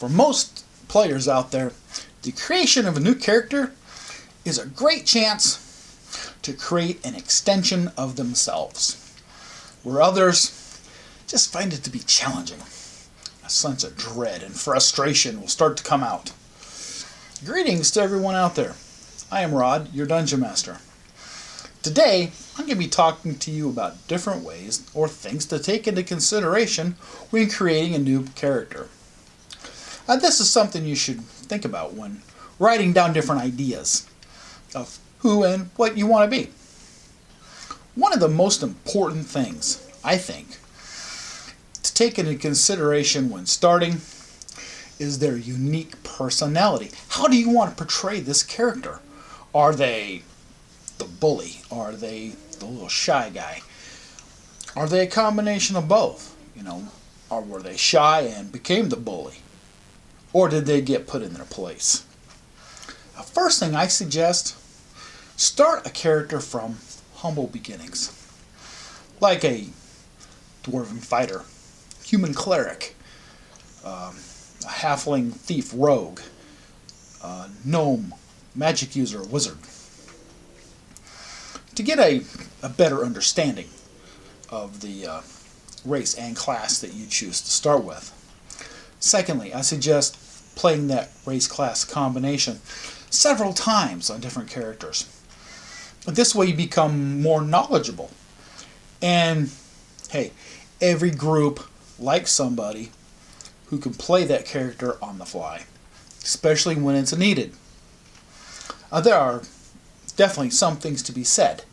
For most players out there, the creation of a new character is a great chance to create an extension of themselves, where others just find it to be challenging. A sense of dread and frustration will start to come out. Greetings to everyone out there. I am Rod, your Dungeon Master. Today, I'm going to be talking to you about different ways or things to take into consideration when creating a new character. This is something you should think about when writing down different ideas of who and what you want to be. One of the most important things, I think, to take into consideration when starting is their unique personality. How do you want to portray this character? Are they the bully? Are they the little shy guy? Are they a combination of both? Or were they shy and became the bully? Or did they get put in their place? The first thing I suggest, start a character from humble beginnings. Like a dwarven fighter, human cleric, a halfling thief rogue, gnome, magic user, wizard. To get a better understanding of the race and class that you choose to start with. Secondly, I suggest playing that race-class combination several times on different characters. This way you become more knowledgeable. And, hey, every group likes somebody who can play that character on the fly, especially when it's needed. There are definitely some things to be said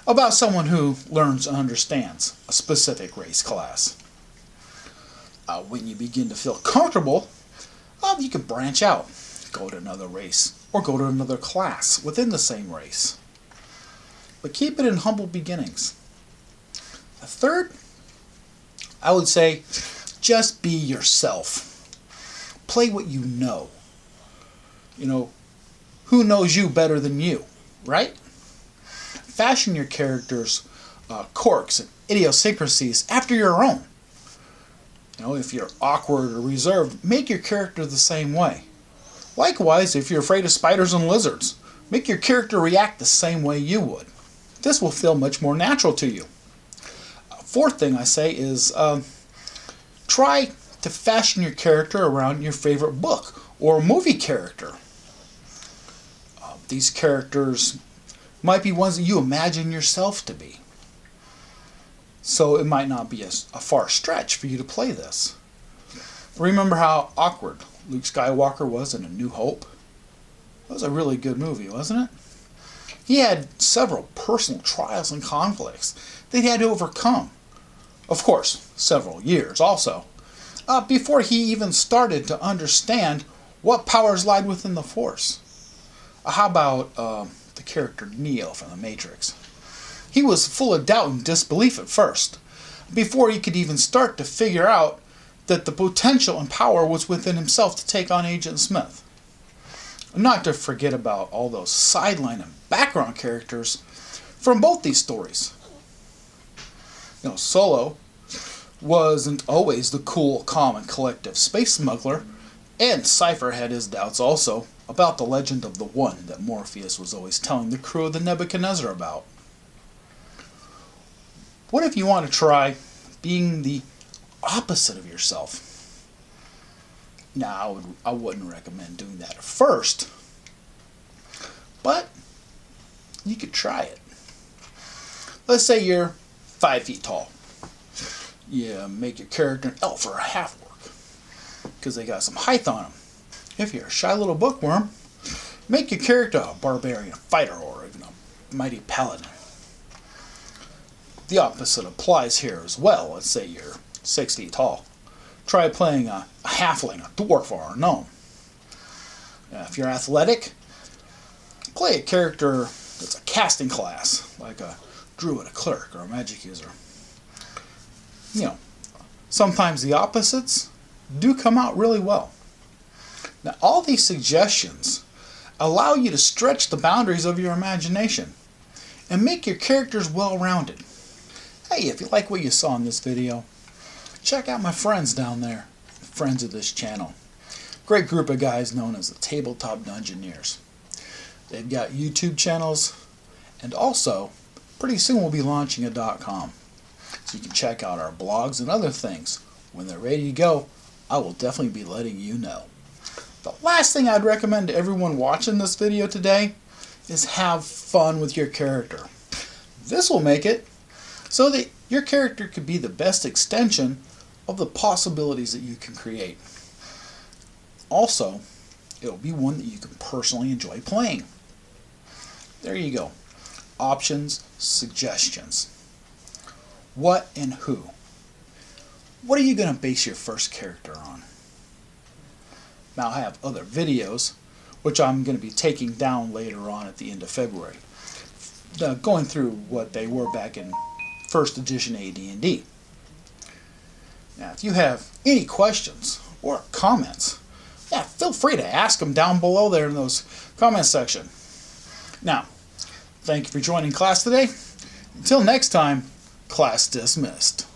about someone who learns and understands a specific race class. When you begin to feel comfortable, you can branch out, go to another race, or go to another class within the same race. But keep it in humble beginnings. A third, I would say, just be yourself. Play what you know. Who knows you better than you, right? Fashion your character's quirks and idiosyncrasies after your own. If you're awkward or reserved, make your character the same way. Likewise, if you're afraid of spiders and lizards, make your character react the same way you would. This will feel much more natural to you. Fourth thing I say is try to fashion your character around your favorite book or movie character. These characters might be ones that you imagine yourself to be. So it might not be a far stretch for you to play this. Remember how awkward Luke Skywalker was in A New Hope? That was a really good movie, wasn't it? He had several personal trials and conflicts that he had to overcome. Of course, several years also, before he even started to understand what powers lied within the Force. How about the character Neo from The Matrix? He was full of doubt and disbelief at first, before he could even start to figure out that the potential and power was within himself to take on Agent Smith. Not to forget about all those sideline and background characters from both these stories. Solo wasn't always the cool, calm, and collective space smuggler, and Cypher had his doubts also about the legend of the One that Morpheus was always telling the crew of the Nebuchadnezzar about. What if you want to try being the opposite of yourself? Now, I wouldn't recommend doing that at first, but you could try it. Let's say you're 5 feet tall. You make your character an elf or a half-orc, because they got some height on them. If you're a shy little bookworm, make your character a barbarian, a fighter, or even a mighty paladin. The opposite applies here as well. Let's say you're 6 feet tall. Try playing a halfling, a dwarf, or a gnome. If you're athletic, play a character that's a casting class, like a druid, a cleric, or a magic user. Sometimes the opposites do come out really well. Now, all these suggestions allow you to stretch the boundaries of your imagination and make your characters well-rounded. Hey, if you like what you saw in this video, check out my friends down there, friends of this channel. great group of guys known as the Tabletop Dungeoneers. They've got YouTube channels, and also pretty soon we'll be launching a .com. So you can check out our blogs and other things. When they're ready to go, I will definitely be letting you know. The last thing I'd recommend to everyone watching this video today is have fun with your character. This will make it so that your character could be the best extension of the possibilities that you can create. Also, it'll be one that you can personally enjoy playing. There you go. Options, suggestions. What and who? What are you going to base your first character on? Now I have other videos, which I'm going to be taking down later on at the end of February, going through what they were back in first edition AD&D. Now, if you have any questions or comments, feel free to ask them down below there in those comment section. Now, thank you for joining class today. Until next time, class dismissed.